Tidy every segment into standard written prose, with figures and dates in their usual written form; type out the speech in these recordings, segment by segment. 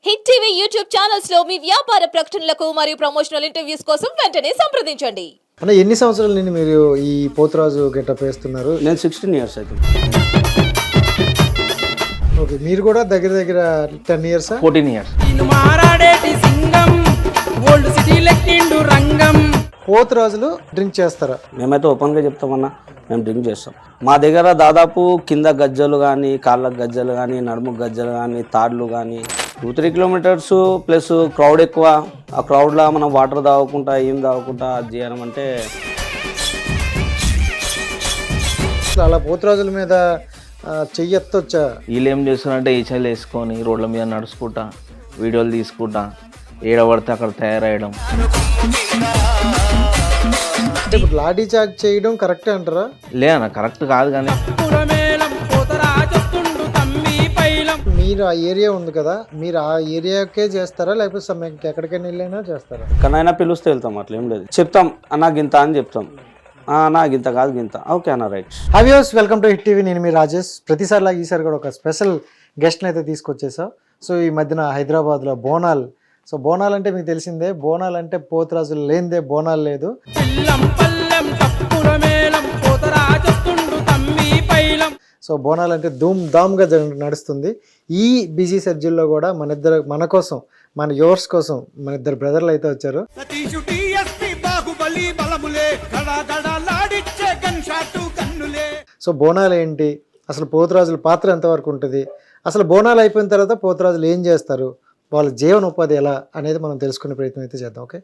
Hit TV YouTube channels లో మీ వ్యాపార ప్రకటనలకు మరియు ప్రమోషనల్ ఇంటర్వ్యూస్ కోసం వెంటనే సంప్రదించండి. అంటే ఎన్ని సంవత్సరాల నుండి మీరు ఈ పోతురాజు గెటప్ వేస్తున్నారు? నేను 16 ఇయర్స్ అవుతుంది. ఓకే, మీరు కూడా దగ్గర దగ్గర 10 ఇయర్స్ 14 ఇయర్స్. పోతురాజులు డ్రింక్ చేస్తారా? మేమైతే ఓపెన్గా చెప్తామన్నా, మేము డ్రింక్ చేస్తాం. మా దగ్గర దాదాపు కింద గజ్జలు కానీ, కాళ్ళకు గజ్జలు కానీ, నడుముకు గజ్జలు కానీ, తాడ్లు కానీ 2-3 కిలోమీటర్స్ ప్లస్ క్రౌడ్ ఎక్కువ. ఆ క్రౌడ్లో మనం వాటర్ తాగకుండా ఏం తాగకుండా అది చేయడం అంటే అలా పోతురాజుల మీద చెయ్యొచ్చా? వీళ్ళు ఏం చేస్తున్నారంటే ఈచలు వేసుకొని రోడ్ల మీద నడుచుకుంటా వీడియోలు తీసుకుంటా ఏడబడితే అక్కడ తయారయ్యడం. ఇప్పుడు లాఠీ చార్జ్ చేయడం కరెక్టే అంటారా? లేదన్న, కరెక్ట్ కాదు. కానీ మీరు ఆ ఏరియా ఉంది కదా, మీరు ఆ ఏరియాకే చేస్తారా లేకపోతే ఎక్కడికైనా వెళ్ళైనా చేస్తారా? ఎక్కడైనా పిలుస్తే వెళ్తాం, అట్లా ఏం లేదు. చెప్తాం అన్నా గింత అని చెప్తాం. నా గింత కాదు గింత, ఓకే అన్న, right. Hi viewers, welcome to hit TV. నేను మీ రాజేష్. ప్రతిసారిలా ఈసారి కూడా ఒక స్పెషల్ గెస్ట్ని అయితే తీసుకొచ్చేసా. సో ఈ మధ్యన హైదరాబాద్లో బోనాలు. సో బోనాలు అంటే మీకు తెలిసిందే, బోనాలు అంటే పోతురాజులు లేనిదే బోనాలు లేదు. సో బోనాలు అంటే ధూమ్ ధామ్గా నడుస్తుంది. ఈ బిజీ షెడ్యూల్లో కూడా మన కోసం, మన వ్యూవర్స్ కోసం మన ఇద్దరు బ్రదర్లు అయితే వచ్చారు. సో బోనాలు ఏంటి, అసలు పోతురాజుల పాత్ర ఎంతవరకు ఉంటుంది, అసలు బోనాలు అయిపోయిన తర్వాత పోతురాజులు ఏం చేస్తారు, వాళ్ళ జీవనోపాధి ఎలా అనేది మనం తెలుసుకునే ప్రయత్నం అయితే చేద్దాం. ఓకే,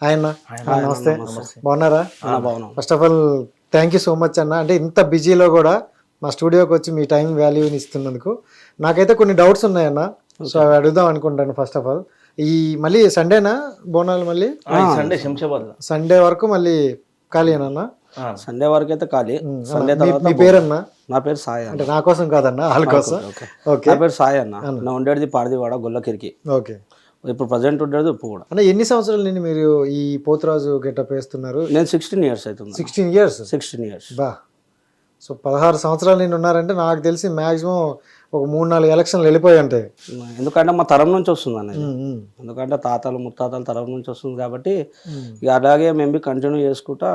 అన్న నమస్తే, బాగున్నారా? First of all thank you so much అన్న. అంటే ఇంత బిజీలో కూడా మా స్టూడియోకి వచ్చి మీ టైం వాల్యూని ఇస్తున్నందుకు. నాకైతే కొన్ని డౌట్స్ ఉన్నాయన్న, సో అవి అడుగుదాం అనుకుంటాను. ఫస్ట్ ఆఫ్ ఆల్ ఈ మళ్ళీ సండేనా బోనాలు? మళ్ళీ సండే శంషాబాద్, సండే వరకు మళ్ళీ ఖాళీనా? సండే వరకు అయితే ఖాళీ. సండే మీ పేరన్నా? నా పేరు సాయి. అంటే నా కోసం కాదన్నా, వాళ్ళ కోసం. ఓకే, నా పేరు సాయి అన్న. నా ఉండేది పాడిదివాడ గొల్లకిరికి. ఓకే, ఇప్పుడు ప్రజెంట్ ఉండేది ఉప్పు కూడా. అంటే ఎన్ని సంవత్సరాల నుండి మీరు ఈ పోతురాజు గెటప్ వేస్తున్నారు? నేను 16 ఇయర్స్ అవుతుంది. 16 ఇయర్స్? 16 ఇయర్స్. బా, సో 16 సంవత్సరాల నుండి ఉన్నారంటే నాకు తెలిసి మ్యాక్సిమం ఒక 3-4 ఎలక్షన్లు వెళ్ళిపోయి ఉంటాయి. ఎందుకంటే మా తరం నుంచి వస్తుంది అనేది. ఎందుకంటే తాతలు ముత్తాతల తరం నుంచి వస్తుంది కాబట్టి ఇక అలాగే మేము కంటిన్యూ చేసుకుంటా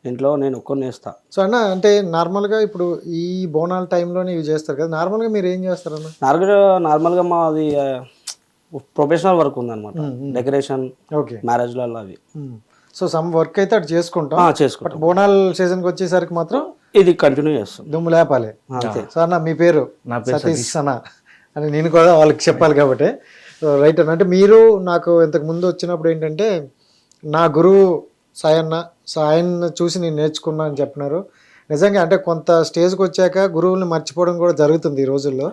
ఇంట్లో నేను ఒక్కరిని వేస్తా. సో అన్న, అంటే నార్మల్గా ఇప్పుడు ఈ బోనాల టైంలోనే ఇవి చేస్తారు కదా, నార్మల్గా మీరు ఏం చేస్తారన్న? నార్మల్గా మాది ప్రొఫెషనల్ వర్క్ ఉందన్నమాట, డెకరేషన్, ఓకే, మ్యారేజ్లలో అవి. సో సమ్ వర్క్ అయితే అటు చేసుకుంటాం. బోనాల సీజన్కి వచ్చేసరికి మాత్రం ఇది కంటిన్యూ చేస్తాం, దుమ్ము లేపాలి. అంతే. సో అన్న మీ పేరు? నా పేరు సతీష్ అన్న అని నేను కూడా వాళ్ళకి చెప్పాలి కాబట్టి. సో రైట్ అన్న, అంటే మీరు నాకు ఇంతకు ముందు వచ్చినప్పుడు ఏంటంటే నా గురువు సాయన్న, సో ఆయన చూసి నేను నేర్చుకున్నా అని చెప్పినారు. నిజంగా అంటే కొంత స్టేజ్కి వచ్చాక గురువుల్ని మర్చిపోవడం కూడా జరుగుతుంది ఈ రోజుల్లో.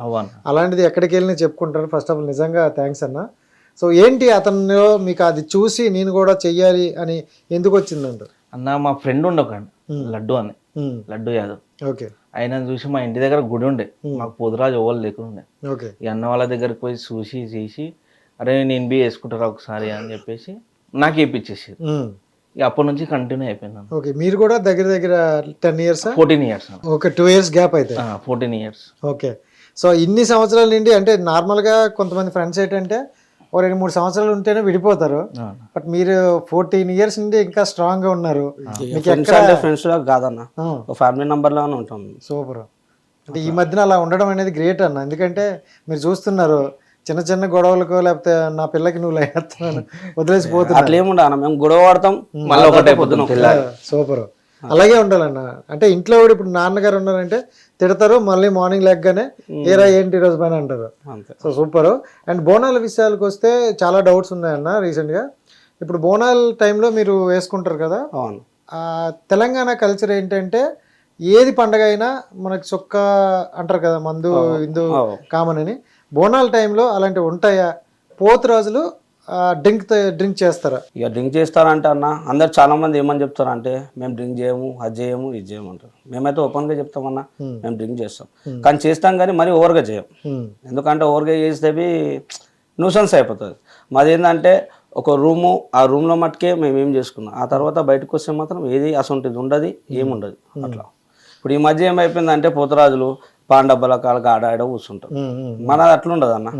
అలాంటిది ఎక్కడికి వెళ్ళి చెప్పుకుంటారు. ఫస్ట్ ఆఫ్ ఆల్ నిజంగా థ్యాంక్స్ అన్న. సో ఏంటి అతనిలో మీకు అది చూసి నేను కూడా చెయ్యాలి అని ఎందుకు వచ్చిందంట? అన్న మా ఫ్రెండ్ ఉండే ఒక లడ్డు అని, లడ్డు యాదవ్. ఓకే, ఆయన చూసి మా ఇంటి దగ్గర గుడి ఉండే, మాకు పోతురాజు ఓవర్ లేకుండే. ఓకే, ఈ అన్న వాళ్ళ దగ్గరికి పోయి చూసి చేసి అరే నేను బి వేసుకుంటారా ఒకసారి అని చెప్పేసి నాకు వేయించేసి ఇక అప్పటి నుంచి కంటిన్యూ అయిపోయింది. ఓకే, మీరు కూడా దగ్గర దగ్గర 10 years? 14 years. Okay, 2 years gap అయితే. 14 ఇయర్స్. ఓకే, సో ఇన్ని సంవత్సరాల నుండి అంటే నార్మల్గా కొంతమంది ఫ్రెండ్స్ ఏంటంటే ఓ 2-3 సంవత్సరాలు ఉంటేనే విడిపోతారు. బట్ మీరు 14 ఇయర్స్ నుండి ఇంకా స్ట్రాంగ్ గా ఉన్నారు. ఫ్రెండ్స్ కాదన్న, ఫ్యామిలీ మెంబర్ లాగానే ఉంటాం. సూపర్. అంటే ఈ మధ్యన అలా ఉండడం అనేది గ్రేట్ అన్న. ఎందుకంటే మీరు చూస్తున్నారు చిన్న చిన్న గొడవలకు లేకపోతే నా పిల్లకి నువ్వు లేస్తున్నాను వదిలేసిపోతున్నా, అట్లా ఏముండ అన్న. మేము గొడవ పడతాం, మళ్ళీ ఒకటే పొద్దున. సూపర్, అలాగే ఉండాలన్న. అంటే ఇంట్లో కూడా ఇప్పుడు నాన్నగారు ఉన్నారంటే తిడతారు, మళ్ళీ మార్నింగ్ లెగ్గానే ఏరా ఏంటి ఈరోజు పని అంటారు. So super. అండ్ బోనాల విషయాలకు వస్తే చాలా డౌట్స్ ఉన్నాయన్న. రీసెంట్గా ఇప్పుడు బోనాల టైంలో మీరు వేసుకుంటారు కదా, తెలంగాణ కల్చర్ ఏంటంటే ఏది పండగ అయినా మనకి చొక్క అంటారు కదా, మందు ఇందు కామన్ అని. బోనాల టైంలో అలాంటివి ఉంటాయా? పోతురాజులు డ్రింక్ చేస్తారా? ఇక డ్రింక్ చేస్తారంటే అన్న, అందరు చాలా మంది ఏమని చెప్తారంటే మేము డ్రింక్ చేయము, అది చేయము, ఇది చేయము అంటారు. మేమైతే ఓపెన్గా చెప్తామన్నా, మేము డ్రింక్ చేస్తాం. కానీ చేస్తాం కానీ మరీ ఓవర్గా చేయం. ఎందుకంటే ఓవర్గా చేస్తే న్యూసెన్స్ అయిపోతుంది. మాది ఏంటంటే ఒక రూము, ఆ రూమ్లో మట్టుకే మేము ఏం చేసుకున్నాం. ఆ తర్వాత బయటకు వస్తే మాత్రం ఏది అసొంటిది ఉండదు, ఏముండదు అట్లా. ఇప్పుడు ఈ మధ్య ఏమైపోయిందంటే పోతరాజులు పాండబ్బల కాళ్ళకి ఆడ కూర్చుంటారు. మనది అట్లా ఉండదు అన్న,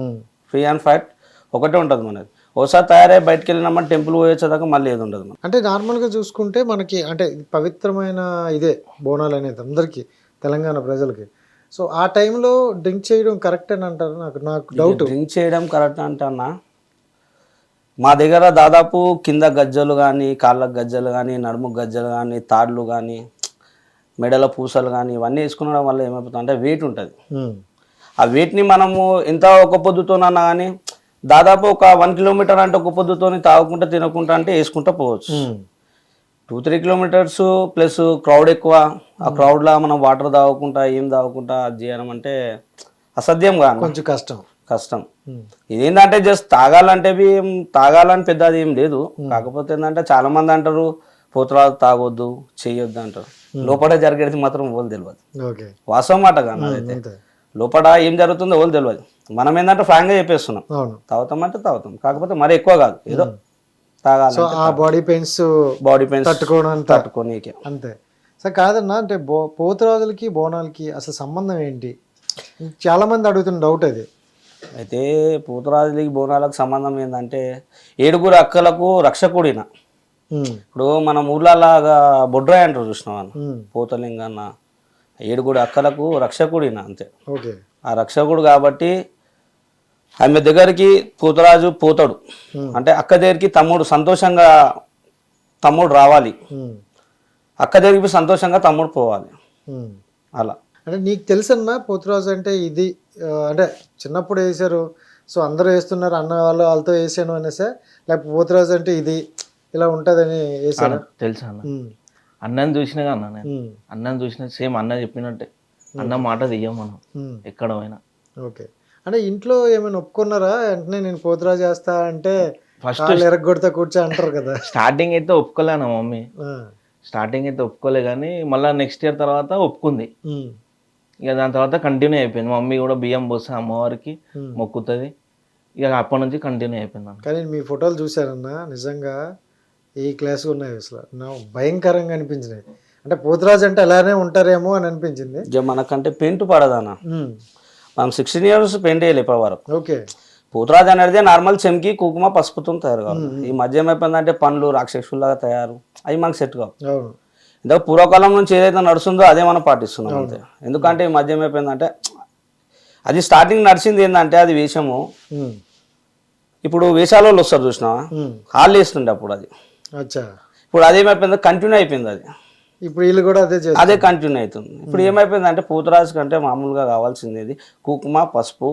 ఫ్రీ అండ్ ఫైట్ ఒకటే ఉంటుంది మనది. ఒకసారి తయారై బయటకు వెళ్ళినామని టెంపుల్ పోయేదాకా మళ్ళీ ఏది ఉండదు మనకి. అంటే నార్మల్గా చూసుకుంటే మనకి అంటే ఇది పవిత్రమైన ఇదే బోనాలు అనేది అందరికీ తెలంగాణ ప్రజలకి. సో ఆ టైంలో డ్రింక్ చేయడం కరెక్ట్ అని అంటారు. నాకు డౌట్. డ్రింక్ చేయడం కరెక్ట్ అంటే అన్న, మా దగ్గర దాదాపు కింద గజ్జలు కానీ, కాళ్ళకు గజ్జలు కానీ, నడుముకు గజ్జలు కానీ, తాడ్లు కానీ, మెడల పూసలు కానీ ఇవన్నీ వేసుకునడం వల్ల ఏమైపోతుంది అంటే వెయిట్ ఉంటుంది. ఆ వెయిట్ని మనము ఎంత ఒక పొద్దుతోనన్నా కానీ దాదాపు ఒక 1 కిలోమీటర్ అంటే ఒక పొద్దుతోని తాగుకుంటా తినకుంటా అంటే వేసుకుంటా పోవచ్చు. 2-3 కిలోమీటర్స్ ప్లస్ క్రౌడ్ ఎక్కువ. ఆ క్రౌడ్లో మనం వాటర్ తాగకుండా ఏం తాగకుండా అది చేయడం అంటే అసాధ్యం కాదు, కొంచెం కష్టం. ఇదేంటంటే జస్ట్ తాగాలని పెద్ద అది ఏం లేదు. కాకపోతే ఏంటంటే చాలా మంది అంటారు పోతురాజు తాగొద్దు చేయొద్దు అంటారు. లోపల జరిగేది మాత్రం ఓళ్ళు తెలియదు. ఓకే, వాస్తవం మాట కానీ అదైతే లోపల ఏం జరుగుతుందో ఓళ్ళు తెలియదు. మనం ఏంటంటే ఫ్రాంక్గా చెప్పేస్తున్నాం, తాగుతామంటే తాగుతాం, కాకపోతే మరి ఎక్కువ కాదు, ఏదో తాగాలి. బాడీ పెయిన్స్ తట్టుకోనీకే అంతే. సో కాదన్నా, అంటే పోతురాజులకి బోనాలకి అసలు సంబంధం ఏంటి? చాలా మంది అడుగుతున్న డౌట్ అది. అయితే పోతురాజులకి బోనాలకు సంబంధం ఏంటంటే 7 అక్కలకు రక్షకుడిన. ఇప్పుడు మన ఊర్లలాగా బొడ్రాయి అంటారు చూసినావా, పోతలింగన్న 7 అక్కలకు రక్షకుడిన అంతే. ఓకే, ఆ రక్షకుడు కాబట్టి ఆమె దగ్గరికి పోతరాజు పోతాడు. అంటే అక్క దగ్గరికి తమ్ముడు రావాలి, అక్క దగ్గరికి సంతోషంగా తమ్ముడు పోవాలి అలా. అంటే నీకు తెలుసన్నా పోతురాజు అంటే ఇది, అంటే చిన్నప్పుడు వేసారు సో అందరూ వేస్తున్నారు అన్న వాళ్ళతో వేసాను అనేసా, లేకపోతే పోతురాజు అంటే ఇది ఇలా ఉంటుందని వేసాను? తెలుసా అన్న, అన్నని చూసినా అన్న, నేను అన్నని చూసిన సేమ్ అన్న చెప్పినట్టే, అన్న మాట తీయం మనం ఎక్కడ పోయినా. ఓకే, అంటే ఇంట్లో ఏమైనా ఒప్పుకున్నారా వెంటనే నేను పోతురాజు చేస్తా అంటే? ఫస్ట్ ఎరగొడతా కూర్చో అంటారు కదా. స్టార్టింగ్ అయితే ఒప్పుకోలే అన్న మమ్మీ, స్టార్టింగ్ అయితే ఒప్పుకోలే, కానీ మళ్ళీ నెక్స్ట్ ఇయర్ తర్వాత ఒప్పుకుంది. ఇక దాని తర్వాత కంటిన్యూ అయిపోయింది. మమ్మీ కూడా బియ్యం పోస్తే అమ్మవారికి మొక్కుతుంది, ఇక అప్పటి నుంచి కంటిన్యూ అయిపోయింది. కానీ మీ ఫోటోలు చూసారన్నా, నిజంగా ఈ క్లాస్ ఉన్నాయి అసలు, నాకు భయంకరంగా అనిపించినాయి. అంటే పోతురాజు అంటే అలానే ఉంటారేమో అని అనిపించింది. ఇక మనకంటే పెయింట్ పడదన్న, మనం 16 years పెయింట్ వేయాలి ఇప్పటి వరకు. ఓకే, పోతురాజు అనేది నార్మల్ చెంకి కుంకుమ పసుపుతో తయారు కావాలి. ఈ మధ్య ఏమైపోయిందంటే పండ్లు రాక్షసులాగా తయారు, అవి మనకు సెట్ కావు. ఇందులో పూర్వకాలం నుంచి ఏదైతే నడుస్తుందో అదే మనం పాటిస్తున్నాం అంతే. ఎందుకంటే ఈ మధ్య ఏమైపోయిందంటే అది స్టార్టింగ్ నడిచింది ఏంటంటే అది వేషము. ఇప్పుడు వేషాల వాళ్ళు వస్తారు చూసినావా, వాళ్ళు వేస్తుండే అప్పుడు అది. ఇప్పుడు అదేమైపోయింది, కంటిన్యూ అయిపోయింది అది. ఇప్పుడు వీళ్ళు కూడా అదే కంటిన్యూ అవుతుంది. ఇప్పుడు ఏమైపోయిందంటే పోతురాజు కంటే మామూలుగా కావాల్సింది ఇది కుంకుమ పసుపు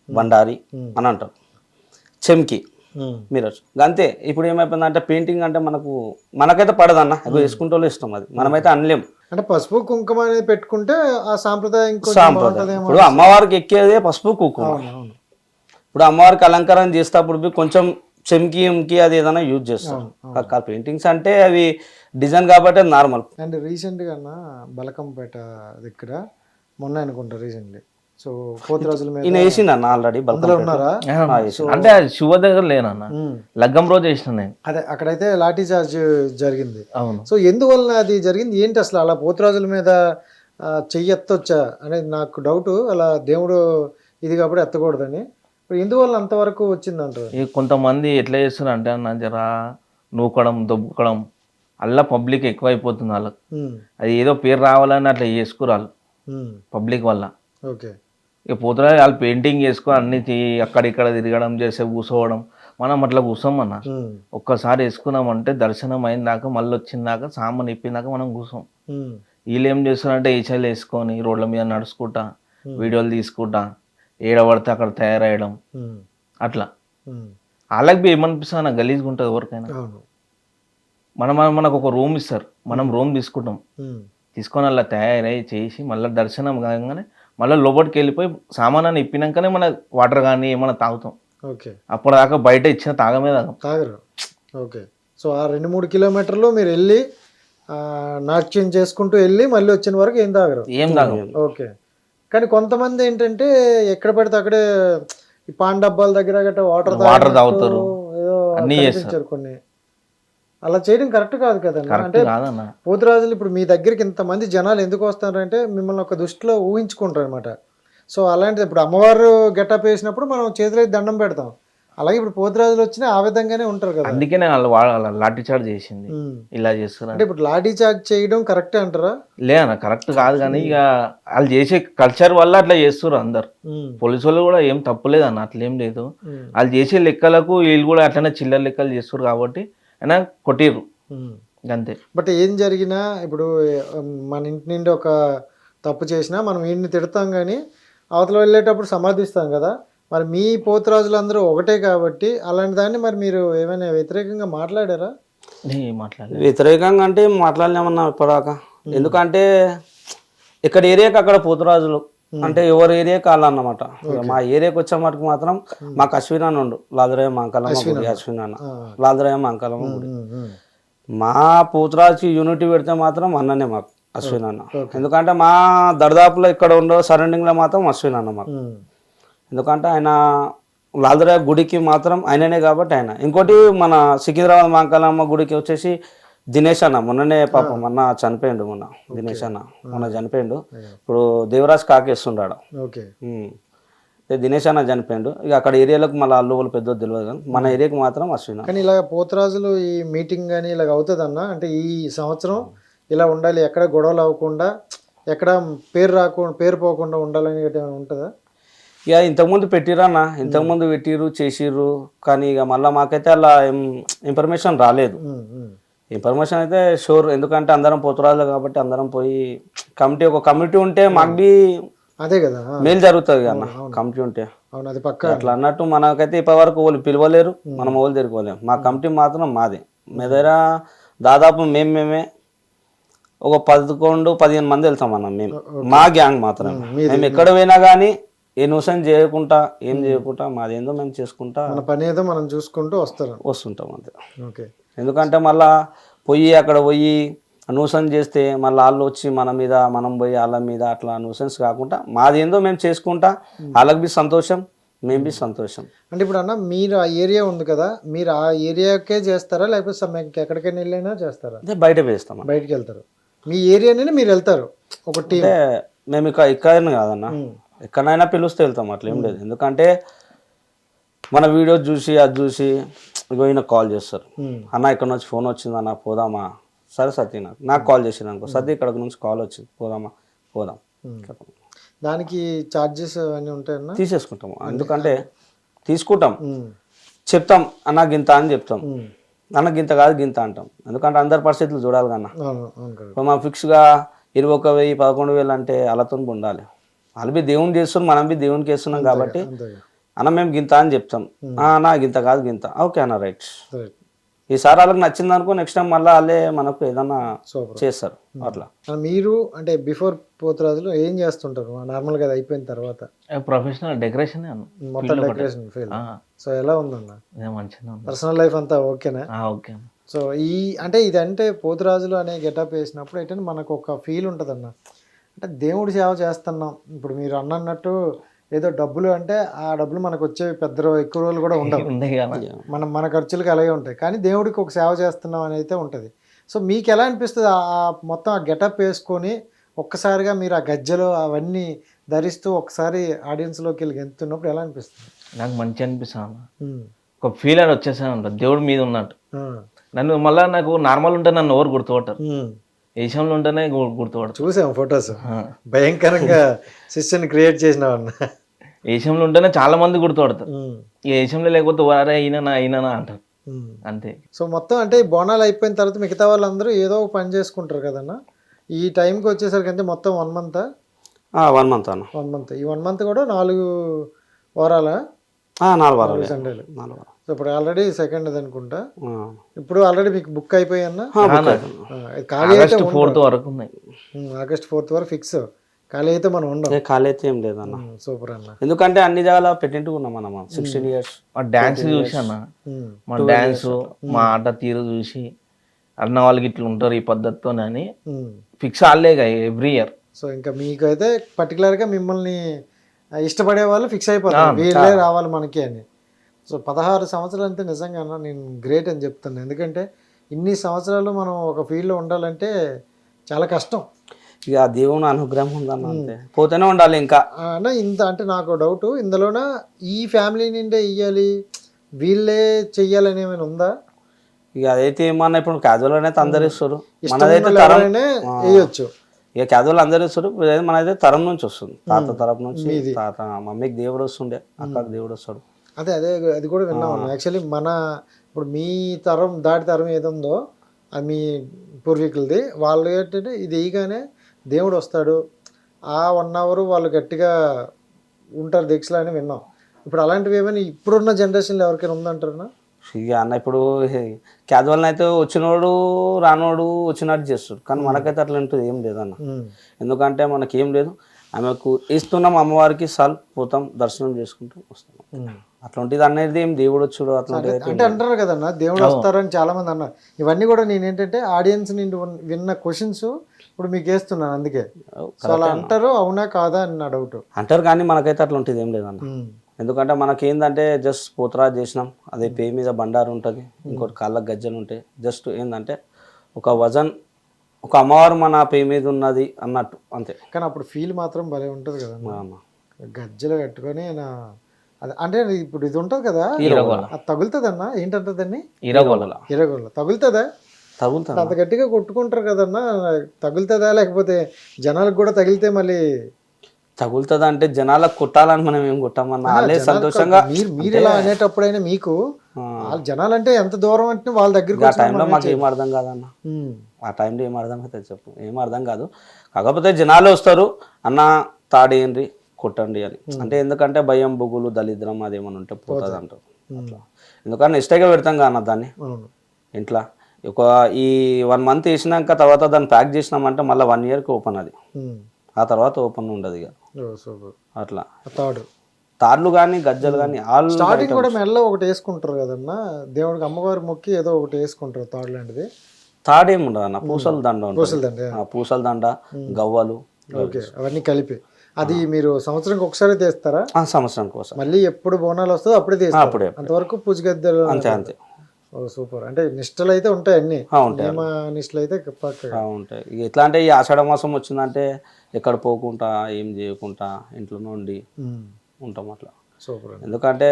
బండారి అని అంటారు, చెంకి మీరు అంతే. ఇప్పుడు ఏమైపోయిందంటే పెయింటింగ్ అంటే మనకైతే పడదన్న, వేసుకుంటే వాళ్ళు ఇష్టం, అది మనమైతే అనలేము. అంటే పసుపు కుంకుమ అనేది పెట్టుకుంటే ఆ సాంప్రదాయం. ఇప్పుడు అమ్మవారికి ఎక్కేదే పసుపు కుంకుమ. ఇప్పుడు అమ్మవారికి అలంకారం చేసేటప్పుడు కొంచెం చెంకి అది ఏదైనా యూజ్ చేస్తాం. పెయింటింగ్స్ అంటే అవి డిజైన్ కాబట్టి నార్మల్. అండ్ రీసెంట్గా బలకంపేట దగ్గర మొన్న అనుకుంటా రీసెంట్లీ, సో పోతురాజుల మీద వేసిందన్న ఆల్రెడీ. ఉన్నారా? అంటే శివ దగ్గర లేనన్న, లగ్గం రోజు వేసిన నేను. అదే అక్కడైతే లాఠీ చార్జ్ జరిగింది. అవును, సో ఎందువల్ల అది జరిగింది ఏంటి అసలు? అలా పోతురాజుల మీద చెయ్యి ఎత్తొచ్చా అనేది నాకు డౌట్. అలా దేవుడు ఇది కాబట్టి ఎత్తకూడదని, ఎందువల్ల అంతవరకు వచ్చిందంటారు? కొంతమంది ఎట్లా చేస్తున్నారు అంటే అన్న, జరా నూకడం దొబ్బుకడం అలా పబ్లిక్ ఎక్కువైపోతుంది వాళ్ళకి. అది ఏదో పేరు రావాలని అట్లా చేసుకురాళ్ళు పబ్లిక్ వల్ల. ఓకే, ఇక పోతురాజు వాళ్ళు పెయింటింగ్ చేసుకొని అన్ని అక్కడిక్కడ తిరగడం చేసే కూర్చోవడం, మనం అట్లా కూర్చోమన్న. ఒక్కసారి వేసుకున్నామంటే దర్శనం అయిన దాకా మళ్ళీ వచ్చిందాకా సామాన్ ఇప్పిందాక మనం కూర్చోం. వీళ్ళు ఏం చేస్తున్నారంటే ఈచలు వేసుకొని రోడ్ల మీద నడుచుకుంటా వీడియోలు తీసుకుంటా ఏడబడితే అక్కడ తయారయ్యడం అట్లా. వాళ్ళకి ఏమనిపిస్తుంది, గలీజ్గా ఉంటుంది ఎవరికైనా. మనకు ఒక రూమ్ ఇస్తారు, మనం రూమ్ తీసుకొని అలా తయారై చేసి మళ్ళీ దర్శనం కాగానే మళ్ళీ లోపలికి వెళ్ళిపోయి సామానాన్ని ఇప్పినాకనే మన వాటర్ కానీ ఏమైనా తాగుతాం. ఓకే, అప్పటిదాకా బయట ఇచ్చిన తాగరు. ఓకే, సో ఆ 2-3 కిలోమీటర్లు మీరు వెళ్ళి నాట్యం చేసుకుంటూ వెళ్ళి మళ్ళీ వచ్చిన వరకు ఏం తాగరు? ఓకే, కానీ కొంతమంది ఏంటంటే ఎక్కడ పడితే అక్కడే ఈ పాన్ డబ్బాల దగ్గర వాటర్ తాగుతారు. అన్నీ కనిపించారు కొన్ని. అలా చేయడం కరెక్ట్ కాదు కదన్నా. కరెక్ట్ అంటే కాదన్న. పోతురాజులు ఇప్పుడు మీ దగ్గరికి ఇంతమంది జనాలు ఎందుకు వస్తారంటే మిమ్మల్ని ఒక దృష్టిలో ఊహించుకుంటారు అనమాట. సో అలాంటిది ఇప్పుడు అమ్మవారు గెటప్ వేసినప్పుడు మనం చేతులు దండం పెడతాం. అలాగే ఇప్పుడు పోతురాజులు వచ్చినా ఆ విధంగానే ఉంటారు కదా. అందుకనే వాళ్ళ లాఠీ చార్జ్ చేసింది, ఉమ్. ఇలా చేస్తున్నారు. అంటే ఇప్పుడు లాఠీ చార్జ్ చేయడం కరెక్టే అంటారా? లేదన్న కరెక్ట్ కాదు, కానీ ఇక వాళ్ళు చేసే కల్చర్ వల్ల అట్లా చేస్తారు అందరు. ఉమ్. పోలీసు వాళ్ళు కూడా ఏం తప్పులేదు అన్న, అట్లేం లేదు. ఉమ్. వాళ్ళు చేసే లెక్కలకు వీళ్ళు కూడా అట్లనే చిల్లర లెక్కలు చేస్తారు కాబట్టి అయినా కొట్టిర్రు ఉమ్. అంతే. బట్ ఏం జరిగినా ఇప్పుడు మన ఇంటి నుండి ఒక తప్పు చేసినా మనం వీడిని తిడతాం కానీ అవతల వెళ్ళేటప్పుడు సమర్థిస్తాం కదా. మరి మీ పోతురాజులందరూ ఒకటే కాబట్టి అలాంటి దాన్ని మరి మీరు ఏమైనా వ్యతిరేకంగా మాట్లాడారా? ఏం మాట్లాడలేదు. వ్యతిరేకంగా అంటే మాట్లాడలేమన్నా ఇప్పటిదాకా. ఎందుకంటే ఇక్కడ ఏరియాకి అక్కడ పోతురాజులు అంటే ఎవరి ఏరియాకి వాళ్ళన్నమాట. మా ఏరియాకి వచ్చే మటుకు మాత్రం మాకు అశ్విన్ అన్న ఉండు, లాదరయ్య మంకలమ్మ గుడి. అశ్విన్ అన్న, లాదరయ్య మంకలమ్మ గుడి. మా పోతురాజుకి యూనిటీ పెడితే మాత్రం అన్ననే మాకు అశ్విన్ అన్న. ఎందుకంటే మా దర్దాపులో ఇక్కడ ఉండే సరౌండింగ్లో మాత్రం అశ్విన్ అన్న మాకు. ఎందుకంటే ఆయన లాదరయ్య గుడికి మాత్రం ఆయననే కాబట్టి ఆయన. ఇంకోటి మన సికింద్రాబాద్ మంకలమ్మ గుడికి వచ్చేసి దినేష్ అన్న మొన్ననే పాపం మొన్న చనిపోయిండు. మొన్న దినేష్ అన్న మొన్న చనిపోయిండు. ఇప్పుడు దేవరాజ్ కాకేస్తుండాడు. ఓకే. దినేష్ అన్న చనిపోయిండు. ఇక అక్కడ ఏరియాలకు మళ్ళీ అల్లువలు పెద్ద తెలియదు కానీ మన ఏరియాకి మాత్రం అశ్విన్. కానీ ఇలా పోతురాజులు ఈ మీటింగ్ కానీ ఇలాగ అవుతుందన్న. అంటే ఈ సంవత్సరం ఇలా ఉండాలి, ఎక్కడ గొడవలు అవ్వకుండా, ఎక్కడ పేరు పోకుండా ఉండాలని ఉంటుందా? ఇక ఇంతకుముందు పెట్టిరన్న, ఇంతకుముందు పెట్టిరు చేసిర్రు. కానీ ఇక మళ్ళీ మాకైతే అలా ఇన్ఫర్మేషన్ రాలేదు. ఇన్ఫర్మేషన్ అయితే షూర్, ఎందుకంటే అందరం పోతురాజులు కాబట్టి అందరం పోయి ఒక కమిటీ ఉంటే మాకు బి అదే కదా మేలు జరుగుతుంది అన్న. కమిటీ ఉంటే అవును, అది పక్క. అట్లా అన్నట్టు మనకైతే ఇప్పటి వరకు వాళ్ళు పిలవలేరు, మనం వాళ్ళు తిరగలేము. మా కమిటీ మాత్రం మాది. మీ దగ్గర దాదాపు మేమే ఒక 11-15 మంది వెళ్తాం అన్న. మేము మా గ్యాంగ్ మాత్రం. మేము ఎక్కడ పోయినా కానీ ఏ న్యూసెన్స్ చేయకుండా ఏం చేయకుండా మాదేందో మేము చేసుకుంటా మన పని ఏదో మనం చూసుకుంటూ వస్తుంటాం అంతే. ఓకే. ఎందుకంటే మళ్ళా అక్కడ పోయి న్యూసెన్స్ చేస్తే మళ్ళీ వాళ్ళు వచ్చి మన మీద, మనం పోయి వాళ్ళ మీద అట్లా న్యూసెన్స్ కాకుండా మాదేందో మేము చేసుకుంటా వాళ్ళకి బి సంతోషం, మేము బి సంతోషం. అంటే ఇప్పుడు అన్న మీరు ఆ ఏరియా ఉంది కదా, మీరు ఆ ఏరియాకే చేస్తారా లేకపోతే ఎక్కడికైనా వెళ్ళైనా చేస్తారా? అంటే బయట వేస్తాం, బయటకు వెళ్తారు. మీ ఏరియానే మీరు వెళ్తారు ఒక టీం? అంటే మేము ఇక్కడ కాదన్న, ఎక్కడైనా పిలుస్తే వెళ్తాం, అట్లా ఏం లేదు. ఎందుకంటే మన వీడియో చూసి అది చూసి ఇగో ఈయన కాల్ చేస్తారు, అన్న ఇక్కడ నుంచి ఫోన్ వచ్చింది అన్న పోదామా, సరే సతీ నాకు కాల్ చేసింది అనుకో, సతీ ఇక్కడ నుంచి కాల్ వచ్చింది పోదాం. దానికి ఛార్జెస్ అన్నీ ఉంటాయన్నా? తీసేసుకుంటాము. ఎందుకంటే తీసుకుంటాం, చెప్తాం అన్న గింత అని చెప్తాం, అన్న గింత కాదు గింత అంటాం. ఎందుకంటే అందరి పరిస్థితులు చూడాలి కన్నా. మనం ఫిక్స్గా 21,000 11,000 అంటే వాళ్ళతో ఉండాలి. వాళ్ళు బి దేవుని చేస్తున్నాం, మనం బి దేవునికి వేస్తున్నాం కాబట్టి అన్న మేము గింత అని చెప్తాం. అన్న గింత కాదు గింత, ఓకే అన్న రైట్. ఈసారి వాళ్ళకి నచ్చింది అనుకో, నెక్స్ట్ టైం మళ్ళీ వాళ్ళే మనకు ఏదన్నా చేస్తారు. అట్లా మీరు అంటే బిఫోర్ పోతురాజులు ఏం చేస్తుంటారు నార్మల్ గా అయిపోయిన తర్వాత? ప్రొఫెషనల్ డెకరేషన్, మొత్తం డెకరేషన్ ఫీల్డ్. సో ఎలా ఉందన్న మంచిగా? పర్సనల్ లైఫ్ అంతా ఓకేనా? ఓకే. సో ఇదంటే పోతురాజులు అనే గెటప్ వేసినప్పుడు అయితే మనకు ఒక ఫీల్ ఉంటుంది అన్న. అంటే దేవుడి సేవ చేస్తున్నాం. ఇప్పుడు మీరు అన్నట్టు ఏదో డబ్బులు అంటే ఆ డబ్బులు మనకు వచ్చే ఎక్కువ రోజులు కూడా ఉండవు, మన ఖర్చులకి అలాగే ఉంటాయి. కానీ దేవుడికి ఒక సేవ చేస్తున్నాం అని అయితే ఉంటుంది. సో మీకు ఎలా అనిపిస్తుంది మొత్తం ఆ గెటప్ వేసుకొని ఒక్కసారిగా మీరు ఆ గజ్జలు అవన్నీ ధరిస్తూ ఒకసారి ఆడియన్స్లోకి వెళ్ళి గెంతున్నప్పుడు ఎలా అనిపిస్తుంది? నాకు మంచి అనిపిస్తుంది, ఒక ఫీల్ అని వచ్చేసాను, దేవుడి మీద ఉన్నట్టు. నన్ను మళ్ళీ నాకు నార్మల్ ఉంటే నన్ను ఎవరు గుర్తుపట్టారు, ఏషంలో ఉంటేనే గుర్తుపడతారు. చూసాం ఫొటోస్, భయంకరంగా సిస్టర్ని క్రియేట్ చేసినావన్న. ఏషంలో ఉంటేనే చాలా మంది గుర్తుపడతారు, ఈ ఏషంలో లేకపోతే వారే అయినా అంటారు అంతే. సో మొత్తం అంటే బోనాలు అయిపోయిన తర్వాత మిగతా వాళ్ళందరూ ఏదో ఒక పని చేసుకుంటారు కదన్నా. ఈ టైంకి వచ్చేసరికి అంటే మొత్తం 1 month? 1 month అన్న. 1 month. ఈ 1 month కూడా 4 వారాలా? 4 వారాలు, సండేలు. 4 వారాలు. సో ఇప్పుడు ఆల్రెడీ 2nd అనుకుంటా. ఇప్పుడు ఆల్రెడీ మీకు బుక్ అయిపోయన్నా? ఖాళీ అయితే August 4th వరకు ఉన్నాయి. August 4th వరకు ఫిక్స్. ఖాళీ అయితే మనం ఉండం. ఖాళీ అయితే ఏం లేదన్న. సూపర్ అన్న. ఎందుకంటే అన్ని జాగాల పెట్టింటూ ఉన్నాం మనం 16 years. మా డాన్స్ చూసి అన్న, మా డాన్స్ మా ఆట తీరు చూసి అన్న వాళ్ళకి ఇట్లా ఉంటారు ఈ పద్ధతితో అని ఫిక్స్ అల్లేగా ఎవ్రీ ఇయర్. సో ఇంకా మీకు అయితే పర్టికులర్గా మిమ్మల్ని ఇష్టపడే వాళ్ళు ఫిక్స్ అయిపోతారు, వీళ్ళే రావాలి మనకి అని. సో 16 సంవత్సరాలు అంటే నిజంగా నేను గ్రేట్ అని చెప్తాను. ఎందుకంటే ఇన్ని సంవత్సరాలు మనం ఒక ఫీల్డ్లో ఉండాలంటే చాలా కష్టం. ఇక ఆ దేవుని అనుగ్రహం ఉందన్న, అంతే. పోతూనే ఉండాలి ఇంకా. అన్న ఇంత అంటే నాకు డౌట్, ఇందులోన ఈ ఫ్యామిలీ నిండే ఇయ్యాలి, వీళ్ళే చెయ్యాలని ఏమైనా ఉందా? ఇక అదైతే ఏమన్నా ఇప్పుడు క్యాజువల్ అయితే అందరు ఇస్తారు, ఇష్టం మనదైతే ఉన్న తరం ఎవరైనా వేయొచ్చు. ఇక క్యాజువల్ అందరు ఇస్తారు. మనదైతే తరం నుంచి వస్తుంది, తాత తరం నుంచి. తాత మమ్మీకి దేవుడు వస్తుండే, అక్కకి దేవుడు వస్తాడు. అదే అదే అది కూడా విన్నాం. యాక్చువల్లీ మన ఇప్పుడు మీ తరం దాటి తరం ఏదుందో అది మీ పూర్వీకులది, వాళ్ళు ఏంటంటే ఇది వేయగానే దేవుడు వస్తాడు, ఆ 1 అవర్ వాళ్ళు గట్టిగా ఉంటారు దీక్షలు అని విన్నాం. ఇప్పుడు అలాంటివి ఏమైనా ఇప్పుడున్న జనరేషన్లో ఎవరికైనా ఉందంటారా? ఇక అన్న ఇప్పుడు క్యాజువల్ అయితే వచ్చినోడు రానోడు వచ్చినట్టు చేస్తాడు, కానీ మనకైతే అట్లాంటిది ఏం లేదన్న. ఎందుకంటే మనకి ఏం లేదు, ఆమెకు ఇస్తున్నాం అమ్మవారికి సాల్, పోతాం దర్శనం చేసుకుంటాం వస్తాం. అట్లాంటిది అనేది ఏం దేవుడు వచ్చాడు అట్లాంటిది అంటే అంటారు కదన్న దేవుడు వస్తారని చాలా మంది అన్నారు. ఇవన్నీ కూడా నేను ఏంటంటే ఆడియన్స్ నుండి విన్న క్వశ్చన్స్ ఇప్పుడు మీకు వేస్తున్నాను, అందుకే. సో అలా అంటారు, అవునా కాదా అని నా డౌట్. అంటారు, కానీ మనకైతే అట్లాంటిది ఏం లేదన్న. ఎందుకంటే మనకేందంటే జస్ట్ పోతరాజు చేసినాం, అదే పేరు మీద బండారు ఉంటుంది, ఇంకోటి కాళ్ళకు గజ్జలు ఉంటాయి. జస్ట్ ఏంటంటే ఒక వజన్, ఒక అమ్మవారు మన పేరు మీద ఉన్నది అన్నట్టు, అంతే. కానీ అప్పుడు ఫీల్ మాత్రం భలే ఉంటుంది కదా, గజ్జలు కట్టుకొని అది అంటే ఇప్పుడు ఇది ఉంటుంది కదా, అది తగులుతుంది అన్న, ఏంటంటే దాన్ని ఇరగోళ్ళ తగులుతుందా? తగులుతుంది. అంత గట్టిగా కొట్టుకుంటారు కదన్నా, తగులుతుందా? లేకపోతే జనాలకు కూడా తగిలితే మళ్ళీ తగులుతుంది అంటే జనాలకు కొట్టాలని మనం ఏం కొట్టామన్నా, వాళ్ళే సంతోషంగా. మీరు ఇలా అనేటప్పుడైనా మీకు వాళ్ళ జనాలంటే ఎంత దూరం అంటే వాళ్ళ దగ్గరికి ఆ టైంలో మాకు ఏం అర్థం కాదన్న, ఆ టైంలో ఏం అర్థం అవుతుంది చెప్పు, ఏం అర్థం కాదు. కాకపోతే జనాలు వస్తారు, అన్న తాడేయండి కొట్టండి అని. అంటే ఎందుకంటే భయం, బొగులు, దళిద్రం అదేమని ఉంటే పోతుంది అంటారు. ఎందుకంటే ఇష్టంగా పెడతాం కదా దాన్ని ఇంట్లో. ఈ 1 మంత్ వేసినాక తర్వాత దాన్ని ప్యాక్ చేసినామంటే మళ్ళీ 1 ఇయర్కి ఓపెన్ అది, ఆ తర్వాత ఓపెన్ ఉండదు ఇక అట్లా. తాడ్లు కానీ గజ్జలు కానీ స్టార్టింగ్ కూడా మెల్ల ఒకటి వేసుకుంటారు కదన్నా, దేవుడికి అమ్మవారి మొక్కి ఏదో ఒకటి వేసుకుంటారు తాడు లాంటిది. తాడేమి ఉండదు అన్న, పూసల దండ ఉంటుంది, పూసల దండ, గవ్వలు, అవన్నీ కలిపి. అది మీరు సంవత్సరానికి ఒకసారి తీస్తారా? సంవత్సరానికి ఒకసారి. మళ్ళీ ఎప్పుడు బోనాలు వస్తుందో అప్పుడే తీస్తారు, అంతవరకు పూజ గద్దెలు అంతే అంతే. సూపర్. అంటే నిష్టలు అయితే ఉంటాయి, అన్ని నిష్టలు అయితే ఉంటాయి. ఎట్లా అంటే ఈ ఆషాఢ మాసం వచ్చిందంటే ఎక్కడ పోకుండా ఏం చేయకుండా ఇంట్లోనే ఉండి ఉంటాం అట్లా. సూపర్. ఎందుకంటే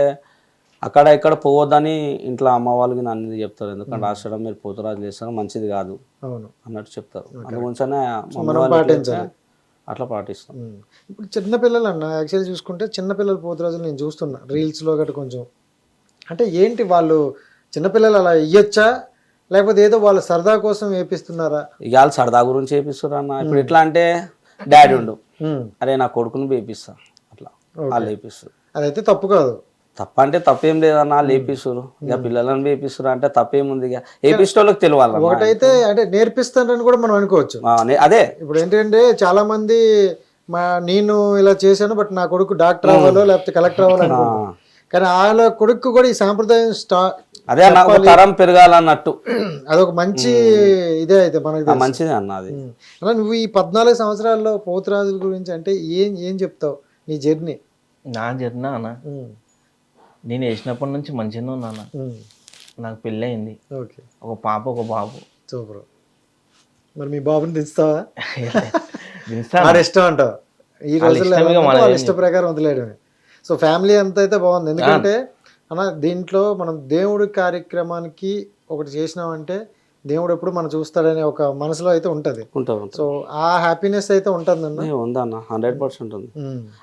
అక్కడ ఇక్కడ పోవద్దని ఇంట్లో అమ్మ వాళ్ళకి నన్ను చెప్తారు, ఎందుకంటే ఆషాఢం మీరు పోతురాజు చేస్తారు మంచిది కాదు అన్నట్టు చెప్తారు. అందుగురించనే అట్లా పాటిస్తాం. ఇప్పుడు చిన్నపిల్లలు అన్న యాక్చువల్లీ చూసుకుంటే చిన్నపిల్లలు పోతురాజులు నేను చూస్తున్నా రీల్స్లో గట్రా కొంచెం. అంటే ఏంటి వాళ్ళు చిన్నపిల్లలు అలా ఇయ్యొచ్చా, లేకపోతే ఏదో వాళ్ళు సరదా కోసం వేపిస్తున్నారా? ఇక వాళ్ళు సరదా గురించి వేపిస్తారు అన్న. ఇప్పుడు ఎట్లా అంటే డాడీ ఉండు, అరే నా కొడుకుని వేపిస్తా, అట్లా వాళ్ళు వేపిస్తారు. అదైతే తప్పు కాదు. తప్ప అంటే తప్పేం లేదన్న, వాళ్ళు వేపిస్తారు. ఇక పిల్లలను వేపిస్తారు అంటే తప్పేముంది, ఇక వేపిస్తే వాళ్ళకి తెలియాలి. ఒకటైతే అంటే నేర్పిస్తానని కూడా మనం అనుకోవచ్చు. అదే ఇప్పుడు ఏంటంటే చాలా మంది నేను ఇలా చేశాను బట్ నా కొడుకు డాక్టర్ అవ్వాలో లేకపోతే కలెక్టర్ అవ్వాలో, కానీ వాళ్ళ కొడుకు కూడా ఈ సాంప్రదాయం అదే అన్న, ఒక తరం పెరగాలన్నట్టు. అదొక మంచి ఇదే అయితే మనకి మంచిది అన్న. అది అలా నువ్వు ఈ 14 సంవత్సరాల్లో పోతురాజుల గురించి అంటే ఏం చెప్తావు నీ జర్నీ? నా జర్నీ అన్న, నేను వేసినప్పటి నుంచి మంచిగా ఉన్నాను. నాకు పెళ్ళి అయింది, ఒక పాప ఒక బాబు. సూపర్. మరి మీ బాబుని దిస్తావా? దిస్తాను, ఇష్టం అంటావు ఈ రోజుల్లో, వాళ్ళ ఇష్ట ప్రకారం వదిలేయడమే. సో ఫ్యామిలీ అంతా అయితే బాగుంది. ఎందుకంటే అన్న దీంట్లో మనం దేవుడి కార్యక్రమానికి ఒకటి చేసినామంటే దేవుడు ఎప్పుడు మనం చూస్తాడనే ఒక మనసులో అయితే ఉంటుంది. సో ఆ హ్యాపీనెస్ అయితే ఉంటుంది అన్న. ఉందన్న, 100% ఉంది.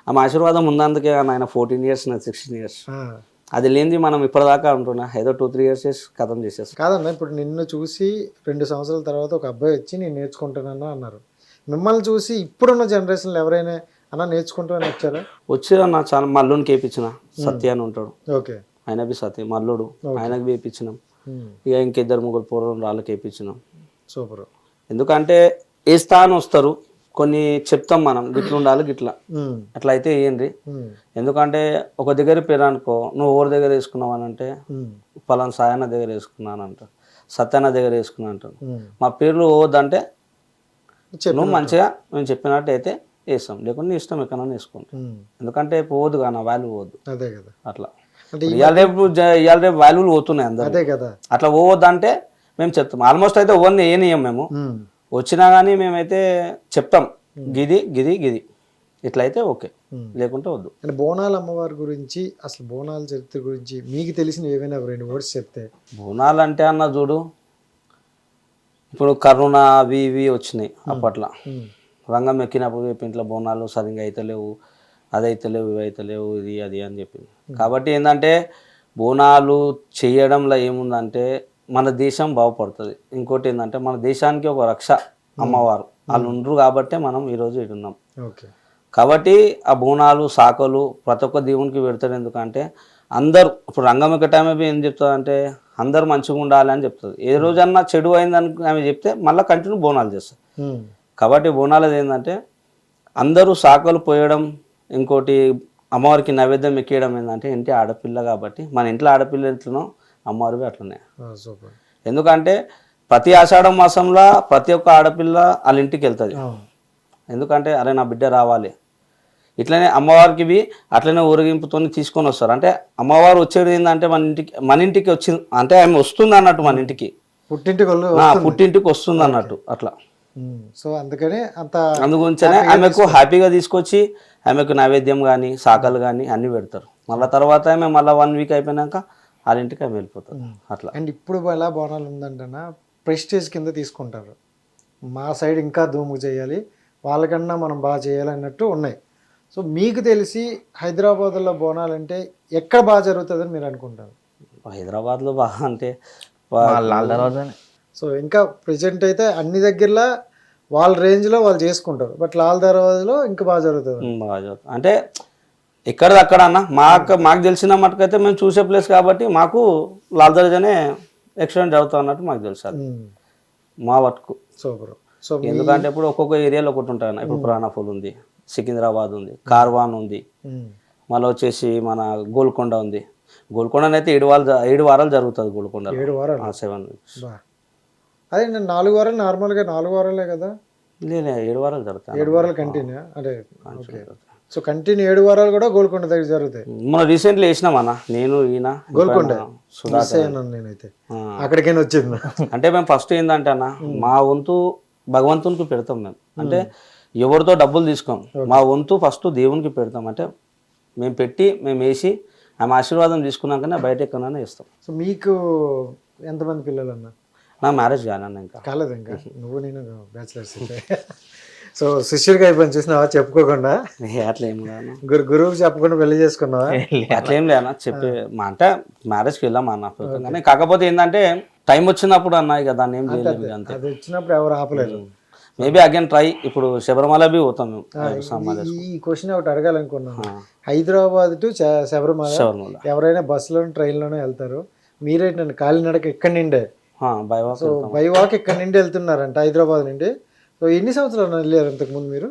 ఆమె ఆశీర్వాదం ఉందందుకే ఆయన 14 years 16 years. అది లేనిది మనం ఇప్పటిదాకా ఉంటున్నా ఏదో 2-3 years చేసి కథం చేసేస్తాం కాదన్న. ఇప్పుడు నిన్ను చూసి 2 సంవత్సరాల తర్వాత ఒక అబ్బాయి వచ్చి నేను నేర్చుకుంటానన్నా అన్నారు. మిమ్మల్ని చూసి ఇప్పుడున్న జనరేషన్లో ఎవరైనా అన్న నేర్చుకుంటామని వచ్చారా? వచ్చారన్న, చాలా. మల్లుని కేపించిన, సత్య అని ఉంటాడు, ఓకే, ఆయన బి సత్య మల్లుడు, ఆయనకు వేయించినాం. ఇక ఇంకిద్దరు ముగ్గురు పూర్వం వాళ్ళకి వేయించినాం. సూపర్. ఎందుకంటే వేస్తా అని వస్తారు, కొన్ని చెప్తాం మనం గిట్ల ఉండాలి గిట్లా, అట్లా అయితే ఏంటి. ఎందుకంటే ఒక దగ్గర పేరు అనుకో, నువ్వు ఎవరి దగ్గర వేసుకున్నావు అని అంటే పలానా సాయన్న దగ్గర వేసుకున్నాను అంట, సత్యన్న దగ్గర వేసుకున్నా అంటాను. మా పేర్లు పోవద్దంటే నువ్వు మంచిగా మేము చెప్పినట్టు అయితే వేస్తాం, లేకుంటే నీ ఇష్టం ఎక్కడన్నా వేసుకోండి. ఎందుకంటే పోవద్దు కానీ వాల్యూ పోవద్దు, అదే కదా అట్లా. అంటే ఇవాళ రేపు వాల్యూలు పోతున్నాయి అందరు. అదే కదా. అట్లా పోవద్దంటే మేము చెప్తాం. ఆల్మోస్ట్ అయితే ఓన్ ఏనియం మేము వచ్చినా కానీ మేమైతే చెప్తాం గిది గిది గిది ఇట్లయితే ఓకే, లేకుంటే వద్దు. అంటే బోనాల అమ్మవారి గురించి, అసలు బోనాల చరిత్ర గురించి మీకు తెలిసిన ఏవైనా 2 వర్డ్స్ చెప్తే. బోనాలు అంటే అన్న చూడు, ఇప్పుడు కరోనా అవి ఇవి వచ్చినాయి అప్పట్లో. రంగం ఎక్కినప్పుడు ఇంట్లో బోనాలు సరిగ్గా అయితలేవు, అది అయితలేవు, ఇవి అయితలేవు, ఇది అది అని చెప్పింది. కాబట్టి ఏంటంటే బోనాలు చేయడంలో ఏముందంటే మన దేశం బాగుపడుతుంది. ఇంకోటి ఏంటంటే మన దేశానికి ఒక రక్ష అమ్మవారు వాళ్ళు ఉండరు కాబట్టి మనం ఈరోజు ఇటున్నాం. ఓకే. కాబట్టి ఆ బోనాలు సాకలు ప్రతి ఒక్క దేవునికి పెడతారు. ఎందుకంటే అందరూ ఇప్పుడు రంగమ్మ టైం అయిపోయి ఏం చెప్తుంది, అందరూ మంచిగా ఉండాలి అని చెప్తుంది. ఏ రోజన్నా చెడు అయిందని ఆమె చెప్తే మళ్ళీ కంటిన్యూ బోనాలు చేస్తారు. కాబట్టి బోనాలు ఏంటంటే అందరూ సాకలు పోయడం, ఇంకోటి అమ్మవారికి నైవేద్యం ఎక్కేయడం ఏంటంటే ఇంటి ఆడపిల్ల కాబట్టి మన ఇంట్లో ఆడపిల్ల ఎట్లనో అమ్మవారివి అట్లనే. ఎందుకంటే ప్రతి ఆషాఢ మాసంలో ప్రతి ఒక్క ఆడపిల్ల వాళ్ళ ఇంటికి వెళ్తుంది. ఎందుకంటే అరే నా బిడ్డ రావాలి, ఇట్లనే అమ్మవారికి అట్లనే ఊరేగింపుతో తీసుకొని వస్తారు. అంటే అమ్మవారు వచ్చేది ఏంటంటే మన ఇంటికి వచ్చింది అంటే ఆమె వస్తుంది అన్నట్టు, మన ఇంటికి పుట్టింటికి వస్తుంది అన్నట్టు అట్లా. సో అందుకని అందుగురించనే ఆమెకు హ్యాపీగా తీసుకొచ్చి ఆమెకు నైవేద్యం కానీ సాకలు కానీ అన్ని పెడతారు. మళ్ళీ తర్వాత ఆమె మళ్ళీ 1 వీక్ అయిపోయినాక వాళ్ళ ఇంటికి ఆమె వెళ్ళిపోతారు అట్లా. అండ్ ఇప్పుడు ఎలా బోనాలు ఉందంటే ప్రెస్టేజ్ కింద తీసుకుంటారు. మా సైడ్ ఇంకా ధూము చేయాలి, వాళ్ళకన్నా మనం బాగా చేయాలి అన్నట్టు ఉన్నాయి. సో మీకు తెలిసి హైదరాబాద్లో బోనాలు అంటే ఎక్కడ బాగా జరుగుతుందని మీరు అనుకుంటారు? హైదరాబాద్లో బాగా అంటే లాల్ దర్వాజానే. సో ఇంకా ప్రజెంట్ అయితే అన్ని దగ్గరలో వాళ్ళ రేంజ్లో వాళ్ళు చేసుకుంటారు, బట్ లాల్ దర్వాజాలో ఇంకా బాగా జరుగుతుంది. బాగా జరుగుతుంది అంటే ఎక్కడది అక్కడ అన్న మాకు తెలిసిన మటుకైతే మేము చూసే ప్లేస్ కాబట్టి మాకు లాల్ దర్వాజానే ఎక్స్టెండ్ జరుగుతుంది అన్నట్టు మాకు తెలుసు మా వర్క్. సూపర్. సో ఎందుకంటే ఇప్పుడు ఒక్కొక్క ఏరియాలో ఒకటి ఉంటాయి అన్న. ఇప్పుడు పురాణాపూల్ ఉంది, సికింద్రాబాద్ ఉంది, కార్వాన్ ఉంది, మళ్ళీ వచ్చేసి మన గోల్కొండ ఉంది. గోల్కొండ అయితే 7 వారాలు జరుగుతుంది. గోల్కొండ 7 వారాలు 7 weeks. అదే నేను 4 వారాలు నార్మల్గా 4 వారాలే కదా. లేదు 7 వారాలు జరుగుతాయి. 7 వారాలు కంటిన్యూ అంటే ఓకే. సో కంటిన్యూ 7 వారాలు కూడా గోల్కొండ దగ్గర జరుగుతాయి. మనం రీసెంట్లీ వేసినాం అన్న, నేను ఈయన గోల్కొండ సుధాకర్. నేనైతే అక్కడికైనా వచ్చింది. అంటే మేము ఫస్ట్ ఏంటంటే అన్న మా వంతు భగవంతునికి పెడతాం మేము. అంటే ఎవరితో డబ్బులు తీసుకోం, మా వంతు ఫస్ట్ దేవునికి పెడతాం. అంటే మేము పెట్టి మేము వేసి ఆమె ఆశీర్వాదం తీసుకున్నాకనే బయట ఎక్కడైనా ఇస్తాం. సో మీకు ఎంతమంది పిల్లలు అన్న? నా మ్యారేజ్ కానన్న, ఇంకా కాలేదు. ఇంకా నువ్వు నేను బ్యాచిలర్స్. సో శిష్యుడిగా అయిపోయింది చూసినావా చెప్పుకోకుండా? అట్లా ఏం లేదా గురువుకి చెప్పకుండా పెళ్లి చేసుకున్నావా? అట్లా ఏం లేదన్న, చెప్పి అంటే మ్యారేజ్కి వెళ్ళాం అన్న. కానీ కాకపోతే ఏంటంటే టైం వచ్చినప్పుడు అన్నా ఇక దాన్ని ఏం చేయలేదు అంతే. అది వచ్చినప్పుడు ఎవరు ఆపలేదు. Maybe again try. ఇప్పుడు శబరిమల బి పోతాం మేము. ఈ క్వశ్చన్ ఒకటి అడగాలనుకున్నాను. హైదరాబాద్ టు శబరిమల ఎవరైనా బస్సులోనూ ట్రైన్లోనూ వెళ్తారు, మీరేంటండి కాలినడక ఎక్కడి నుండే బైవాక్ ఇక్కడ నుండి వెళ్తున్నారంట హైదరాబాద్ నుండి. సో ఎన్ని సంవత్సరాలు వెళ్ళారు ఇంతకుముందు మీరు?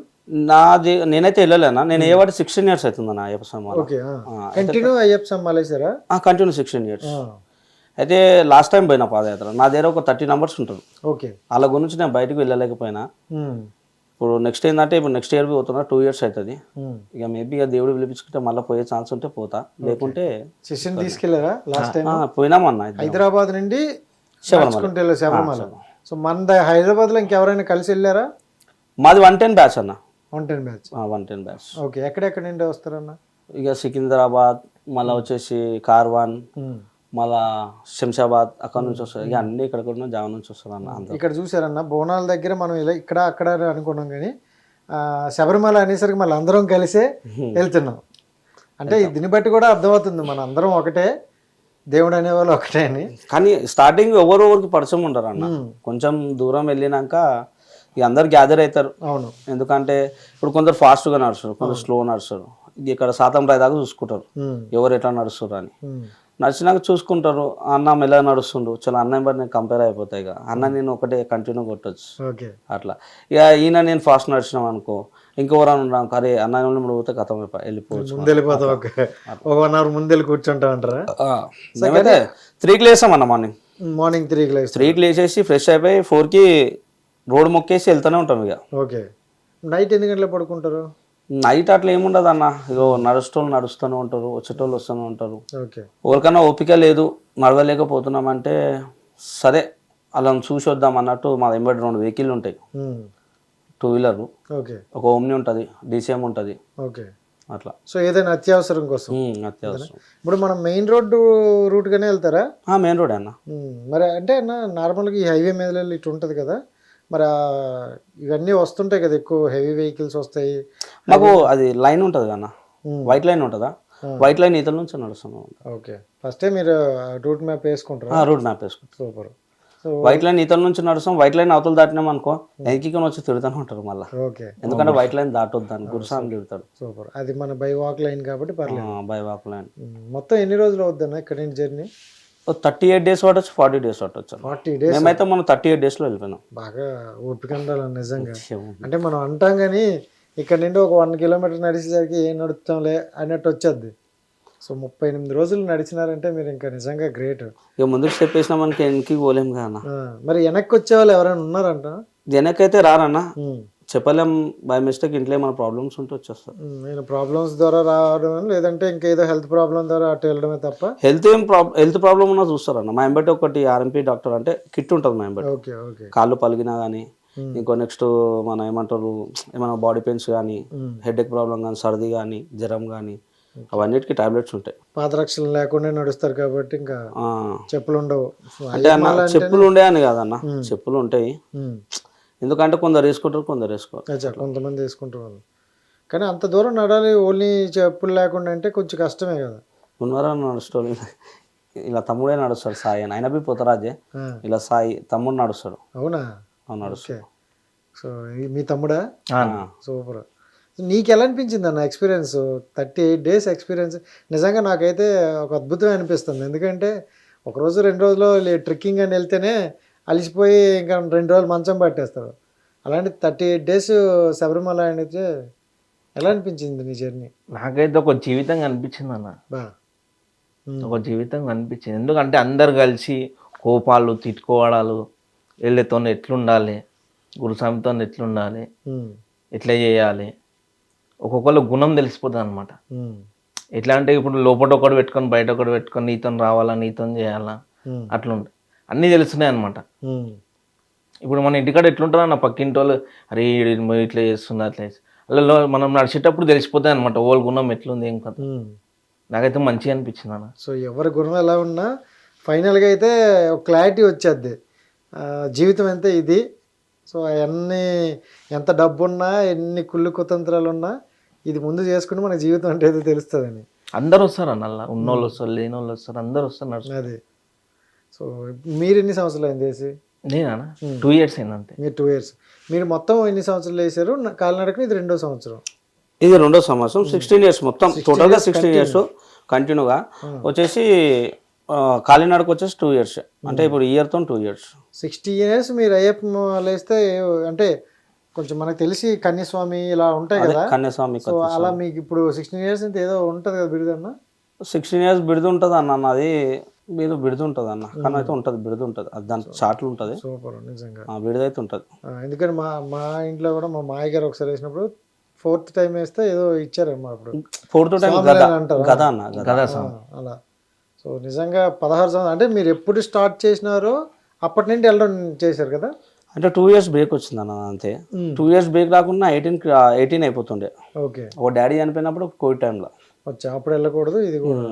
నేనైతే వెళ్ళలేనా, నేను ఏ వాటి 16 years అవుతుందన్న అయ్యప్ప స్వామి. ఓకే. కంటిన్యూ అయ్యప్ప స్వామి మాలేసారా? Continue 16 years. అయితే లాస్ట్ టైం పోయినా పాదయాత్ర, నా దగ్గర ఒక 30 numbers ఉంటారు. ఓకే. వాళ్ళ గురించి నేను బయటకు వెళ్ళలేకపోయినా. ఇప్పుడు నెక్స్ట్ ఏంటంటే ఇప్పుడు నెక్స్ట్ ఇయర్ పోతున్నా, 2 years అవుతుంది. ఇక మేబీ ఇక దేవుడు పిలిపించుకుంటే మళ్ళీ పోయే ఛాన్స్ ఉంటే పోతా, లేకుంటే శిష్యుని తీసుకెళ్లారా? లాస్ట్ టైం పోయినామన్నా హైదరాబాద్ నుండి శబరిమల. సో మన హైదరాబాద్ లో ఇంకెవరైనా కలిసి వెళ్ళారా? మాది 110 బ్యాచ్ అన్న. 110 బ్యాచ్. 110 బ్యాచ్. ఓకే. ఎక్కడెక్కడ నుండి వస్తారన్న? ఇక సికింద్రాబాద్, మళ్ళీ వచ్చేసి కార్వాన్, మళ్ళా శంషాబాద్ అక్కడ నుంచి వస్తారు. ఇక అన్ని ఇక్కడ జావ నుంచి వస్తారు అన్న. ఇక్కడ చూసారన్న బోనాల దగ్గర మనం ఇలా ఇక్కడ అక్కడ అనుకున్నాం, కానీ శబరిమల అనేసరికి మళ్ళీ అందరం కలిసే వెళ్తున్నాం. అంటే దీన్ని బట్టి కూడా అర్థమవుతుంది మన అందరం ఒకటే, దేవుడు అనేవాళ్ళు ఒకటే అని. కానీ స్టార్టింగ్ ఎవరికి పరిచయం ఉండరు అన్న. కొంచెం దూరం వెళ్ళినాక ఇక అందరు గ్యాదర్ అవుతారు. అవును. ఎందుకంటే ఇప్పుడు కొందరు ఫాస్ట్గా నడుస్తారు, కొందరు స్లో నడుస్తారు. ఇక్కడ శాతం రాయి దాకా చూసుకుంటారు ఎవరు ఎట్లా నడుస్తారు అని. నడిచినాక చూసుకుంటారు, అన్న మెల్ల నడుస్తుండు, చాలా అన్న నెంబర్ నేను కంపేర్ అయిపోతాయి. ఇక అన్న నేను ఒకటే కంటిన్యూ కొట్టచ్చు అట్లా. ఇక ఈయన నేను ఫాస్ట్ నడిచినాం అనుకో, ఇంకెవరైనా ఉన్నాం అరే అన్న నెంబర్ పోతే కథం వెళ్ళిపోవచ్చు. వెళ్ళిపోతాం. ఒక 1 hour ముందు వెళ్ళి కూర్చుంటాం అంటారా? మేమైతే 3కి లేసాం అన్న. మార్నింగ్ 3కి లేచేసి ఫ్రెష్ అయిపోయి 4కి రోడ్ మొక్కేసి వెళ్తూనే ఉంటాం ఇక. ఓకే. నైట్ ఎన్ని గంటలకు పడుకుంటారు? నైట్ అట్లా ఏముండదు అన్న, ఇగో నడుస్తోళ్ళు నడుస్తూనే ఉంటారు, వచ్చేటోళ్ళు వస్తూనే ఉంటారు. ఓకే. ఎవరికైనా ఓపిక లేదు నడవలేకపోతున్నామంటే సరే అలా చూసి వద్దాం అన్నట్టు మా వెంబడి 2 వెహికల్ ఉంటాయి, 2 వీలర్, ఓకే. ఒక ఓమ్ని ఉంటుంది, డీసీఎం ఉంటుంది, ఓకే. అట్లా. సో ఏదైనా అత్యవసరం కోసం. అత్యవసరం. ఇప్పుడు మనం మెయిన్ రోడ్డు రూట్గానే వెళ్తారా? మెయిన్ రోడ్ అన్న. మరి అంటే అన్న నార్మల్గా ఈ హైవే మీద వెళ్ళి ఇటు ఉంటుంది కదా, మరి ఇవన్నీ వస్తుంటాయి కదా, ఎక్కువ హెవీ వెహికల్స్ వస్తాయి. మాకు అది లైన్ ఉంటుంది అన్న, వైట్ లైన్ ఉంటుందా, వైట్ లైన్ ఈతల నుంచి నడుస్తున్నాం. ఓకే. ఫస్టే మీరు రూట్ మ్యాప్ వేసుకుంటారా? రూట్ మ్యాప్ వేసుకుంటాం. సూపర్. వైట్ లైన్ ఈతల నుంచి నడుస్తాం, వైట్ లైన్ అవతలు దాటినాం అనుకో ఎన్కికొని వచ్చి తిడుతూనే ఉంటారు మళ్ళీ. ఓకే. ఎందుకంటే వైట్ లైన్ దాటొద్దు అని గురుసాన్ని తిడతాడు. సూపర్. అది మన బై వాక్ లైన్ కాబట్టి పర్లేదు. By walk line. మొత్తం ఎన్ని రోజులు అవుద్దన్న ఇక్కడ నుంచి జర్నీ? 38 days పట్టచ్చు, 40 days పట్టచ్చు. 40 days. మేమైతే మనం 38 daysలో వెళ్ళిపోయినాం. బాగా ఓపిక ఉండాలి నిజంగా. అంటే మనం అంటాం కానీ ఇక్కడ నుండి ఒక 1 kilometer నడిచేసరికి ఏం నడుస్తాంలే అన్నట్టు వచ్చేది. సో 38 రోజులు నడిచినారంటే మీరు ఇంకా నిజంగా గ్రేట్. ఇక ముందుకు స్టెప్ వేసినా మనకి వెనక్కి పోలేం కదా. మరి వెనక్కి వచ్చే వాళ్ళు ఎవరైనా ఉన్నారంట? వెనకైతే రారన్న, చెప్పలేం, బై మిస్టేక్ ఇంట్లో ఏమైనా ప్రాబ్లమ్స్ ఉంటే వచ్చేస్తారు. నేను ప్రాబ్లమ్స్ ద్వారా రావడం లేదంటే ఇంకేదో హెల్త్ ప్రాబ్లం ద్వారా అటు వెళ్ళడమే తప్ప. హెల్త్ ప్రాబ్లం ఉన్నా చూస్తారన్న. మా ఎంబటి ఒకటి ఆర్ఎంపీ డాక్టర్ అంటే కిట్ ఉంటుంది మా ఎంబటి. ఓకే. ఓకే. కాళ్ళు పలిగినా కానీ, ఇంకో నెక్స్ట్ మన ఏమంటారు ఏమైనా బాడీ పెయిన్స్ కానీ, హెడేక్ ప్రాబ్లం కానీ, సర్ది కానీ, జ్వరం కానీ, అవన్నిటికీ టాబ్లెట్స్ ఉంటాయి. పాదరక్షలు లేకుండా నడుస్తారు కాబట్టి ఇంకా చెప్పులు ఉండవు. అంటే అన్న చెప్పులు ఉండే అని కాదన్న, చెప్పులు ఉంటాయి. ఎందుకంటే కొందరు వేసుకుంటారు, కొందరు వేసుకోవాలి. కొంతమంది వేసుకుంటారు. కానీ అంత దూరం నడాలి ఓన్లీ చెప్పులు లేకుండా అంటే కొంచెం కష్టమే కదా. ఉన్నారా నడుస్తాడు, ఇలా తమ్ముడే నడుస్తాడు, సాయి అని. ఆయన బి పోతరాజే, ఇలా సాయి తమ్ముడు నడుస్తాడు. అవునా? నడుస్తాడు. సో మీ తమ్ముడా? సూపర్. నీకు ఎలా అనిపించింది అన్న ఎక్స్పీరియన్స్? 38 days ఎక్స్పీరియన్స్ నిజంగా నాకైతే ఒక అద్భుతం అనిపిస్తుంది. ఎందుకంటే ఒకరోజు 2 రోజులు ట్రెక్కింగ్ అని వెళ్తేనే అలిసిపోయి ఇంకా 2 రోజులు మంచం పట్టేస్తారు. అలాంటి 38 days శబరిమల అయితే ఎలా అనిపించింది నీ జర్నీ? నాకైతే ఒక జీవితంగా అనిపించింది అన్న, ఒక జీవితంగా అనిపించింది. ఎందుకంటే అందరు కలిసి కోపాలు, తిట్టుకోవడాలు, వీళ్ళతో ఎట్లుండాలి, గురుస్వామితో ఎట్లుండాలి, ఎట్లా చేయాలి, ఒక్కొక్కరు గుణం తెలిసిపోతుంది అనమాట. ఎట్లా అంటే ఇప్పుడు లోపల ఒకటి పెట్టుకొని బయట ఒకటి పెట్టుకొని నీతో రావాలా, నీతో చేయాలా, అట్లుంటాయి. అన్నీ తెలుస్తున్నాయి అనమాట. ఇప్పుడు మన ఇంటికాడ ఎట్లుంటారా నా పక్కింటి వాళ్ళు, అరే ఇట్లా చేస్తున్నా అట్లా అలా మనం నడిచేటప్పుడు తెలిసిపోతాయి అనమాట వాళ్ళ గుణం ఎట్లుంది ఏం కదా. నాకైతే మంచిగా అనిపించింది అన్న. సో ఎవరి గుణం ఎలా ఉన్నా ఫైనల్గా అయితే ఒక క్లారిటీ వచ్చేది, జీవితం అంతే ఇది. సో అవన్నీ ఎంత డబ్బు ఉన్నా, ఎన్ని కుళ్ళు కుతంత్రాలు ఉన్నా, ఇది ముందు చేసుకుంటే మన జీవితం అంటే ఏదో తెలుస్తుందని. అందరు వస్తారు అన్న, అలా ఉన్నోళ్ళు వస్తారు, లేని వాళ్ళు వస్తారు, అందరు వస్తారు. అది. సో మీరు ఎన్ని సంవత్సరాలు అయింది వేసి? నేనా 2 years అయింది అంతే. మీరు 2 years. మీరు మొత్తం ఎన్ని సంవత్సరాలు వేసారు కాలినడక? ఇది 2వ సంవత్సరం. ఇది 2వ సంవత్సరం. 16 years మొత్తం టోటల్గా 16 years కంటిన్యూగా. వచ్చేసి కాలినడక వచ్చేసి 2 years. అంటే ఇప్పుడు ఇయర్తో 2 years. 60 years మీరు అయ్యప్ప లేస్తే అంటే కొంచెం మనకు తెలిసి కన్యస్వామి ఇలా ఉంటాయి కదా, కన్యస్వామి. సో అలా మీకు ఇప్పుడు 16 years అంటే ఏదో ఉంటుంది కదా బిరుదన్న? 16 years బిరుదు ఉంటుంది అన్న. అది ఏదో బిరుదు ఉంటుంది అన్న, కానీ అయితే ఉంటుంది, బిరుదు ఉంటుంది, అది దాని చాట్లు ఉంటుంది. సూపర్ నిజంగా. బిరుదు అయితే ఉంటుంది. ఎందుకంటే మా ఇంట్లో కూడా మా మాయ గారు ఒకసారి వేసినప్పుడు 4th time వేస్తే ఏదో ఇచ్చారమ్మా. అప్పుడు 4th time అంటారు గదా అన్న, గదా అలా. సో నిజంగా 16 సంవత్సరాలు అంటే మీరు ఎప్పుడు స్టార్ట్ చేసినారో అప్పటి నుండి వెళ్ళడం చేశారు కదా? అంటే 2 years బ్రేక్ వచ్చింది అన్న అంతే. 2 years బ్రేక్ రాకుండా 18 అయిపోతుండే. ఓకే. ఒక డాడీ చనిపోయినప్పుడు కోవిడ్ టైంలో వచ్చా, అప్పుడు వెళ్ళకూడదు, ఇది కూడా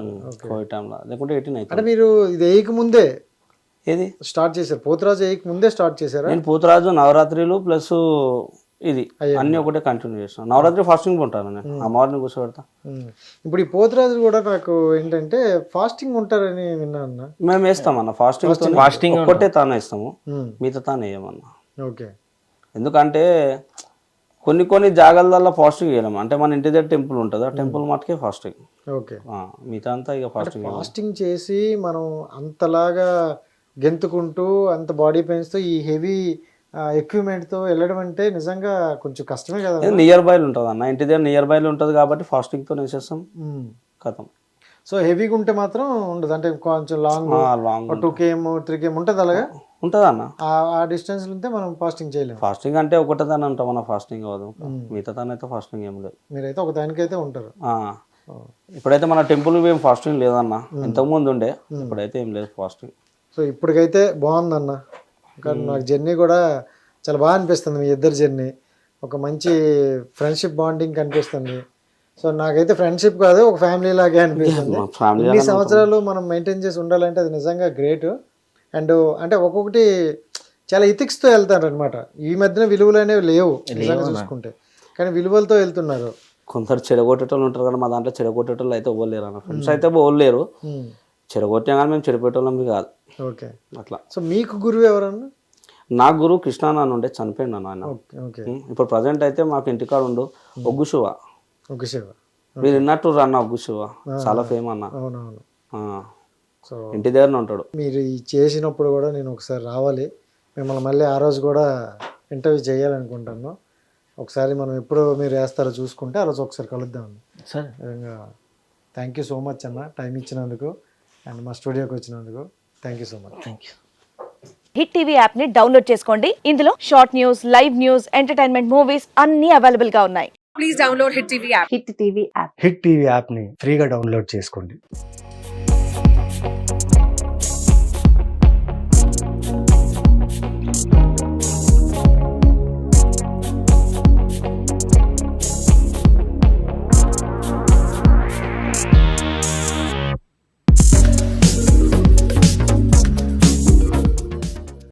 కోవిడ్ టైంలో, లేకుంటే 18 అయిపోతుంది. అంటే మీరు ఇది వేయక ముందే ఏది స్టార్ట్ చేశారు? పోతురాజు వేయక ముందే స్టార్ట్ చేశారా? నేను పోతురాజు, నవరాత్రులు ప్లస్ ఇది అన్ని ఒకటే కంటిన్యూ చేస్తాను. నవరాత్రి ఫాస్టింగ్ ఉంటాను నేను, ఆ మార్నింగ్ కూర్చోబెడతా. ఇప్పుడు ఈ పోతురాజులు కూడా నాకు ఏంటంటే ఫాస్టింగ్ ఉంటారని విన్నాను. మేము వేస్తామన్న ఫాస్టింగ్ ఒక్కటే తానే ఇస్తాము, మిగతా తానే వేయమన్నా. ఓకే. ఎందుకంటే కొన్ని జాగాలలో ఫాస్టింగ్ చేయలేము. అంటే మన ఇంటి దగ్గర టెంపుల్ ఉంటుంది, ఆ టెంపుల్ మటుకే ఫాస్టింగ్. ఓకే. మిగతా అంతా ఇక ఫాస్టింగ్ చేసి మనం అంతలాగా గెంతుకుంటూ అంత బాడీ పెయిన్స్తో ఈ హెవీ ఎక్విప్మెంట్తో వెళ్ళడం అంటే నిజంగా కొంచెం కష్టమే కదా. నియర్ బైలు ఉంటుంది అన్న, ఇంటి దగ్గర నియర్ బైలు ఉంటుంది కాబట్టి ఫాస్టింగ్తో వేసేస్తాం, కథం. సో హెవీగా ఉంటే మాత్రం ఉండదు, అంటే కొంచెం లాంగ్ 2 km 3 km ఉంటుంది అలాగా ఉంటుంది అన్న. ఆ డిస్టెన్స్ ఉంటే మనం ఫాస్టింగ్ చేయలేము. ఫాస్టింగ్ అంటే ఒకటేదాన్ని ఉంటాం మన ఫాస్టింగ్ కాదు, మిగతా దాని అయితే ఫాస్టింగ్ ఏం లేదు. మీరైతే ఒక దానికైతే ఉంటారు. ఇప్పుడైతే మన టెంపుల్ ఏం ఫాస్టింగ్ లేదన్న, ఇంతకుముందు ఉండే, ఇప్పుడైతే ఏం లేదు ఫాస్టింగ్. సో ఇప్పటికైతే బాగుందన్న. కానీ నాకు జర్నీ కూడా చాలా బాగా అనిపిస్తుంది, మీ ఇద్దరు జర్నీ ఒక మంచి ఫ్రెండ్షిప్ బాండింగ్ కనిపిస్తుంది. సో నాకైతే ఫ్రెండ్షిప్ కాదు, ఒక ఫ్యామిలీ లాగే అనిపిస్తుంది. ఫ్యామిలీ ఇన్ని సంవత్సరాలు మనం మెయింటైన్ చేసి ఉండాలంటే అది నిజంగా గ్రేట్. అండ్ అంటే ఒక్కొక్కటి చాలా ఇథిక్స్తో వెళ్తారు అనమాట. ఈ మధ్యన విలువలు అనేవి లేవు నిజంగా చూసుకుంటే, కానీ విలువలతో వెళ్తున్నారు. కొందరు చెడగొట్టేటోళ్ళు ఉంటారు కానీ మా దాంట్లో చెడగొట్టేటోళ్ళు అయితే ఇవ్వలేరు అన్న. ఫ్రెండ్స్ అయితే ఇవ్వలేరు, చెడగొట్టినా కానీ మేము చెడిపోయేటోళ్ళం కాదు. ఓకే, అట్లా. సో మీకు గురువు ఎవరన్నా? నా గురువు కృష్ణ నాన్న ఉండే, చనిపోయింది అన్న ఆయన. ఓకే, ఇప్పుడు ప్రజెంట్ అయితే మాకు ఇంటికాడ ఉండు ఒగ్గు శివ. ఓకే శివ, మీరు విన్నట్టు అన్న ఒగ్గు శివ చాలా ఫేమ్ అన్న. అవునవును. సో ఇంటి దగ్గరనే ఉంటాడు. మీరు ఈ చేసినప్పుడు కూడా నేను ఒకసారి రావాలి, మిమ్మల్ని మళ్ళీ ఆ రోజు కూడా ఇంటర్వ్యూ చేయాలనుకుంటాను. ఒకసారి మనం ఎప్పుడు మీరు వేస్తారో చూసుకుంటే ఆ రోజు ఒకసారి కలుద్దాం. సరే, నిజంగా థ్యాంక్ యూ సో మచ్ అన్న, టైం ఇచ్చినందుకు అండ్ మా స్టూడియోకి వచ్చినందుకు thank you so much. Thank you. Hit TV app ని డౌన్లోడ్ చేసుకోండి. ఇందులో short news, live news, entertainment movies అన్ని అవైలబుల్ గా ఉన్నాయి. హిట్ టీవీ యాప్ని ఫ్రీగా డౌన్లోడ్ చేసుకోండి.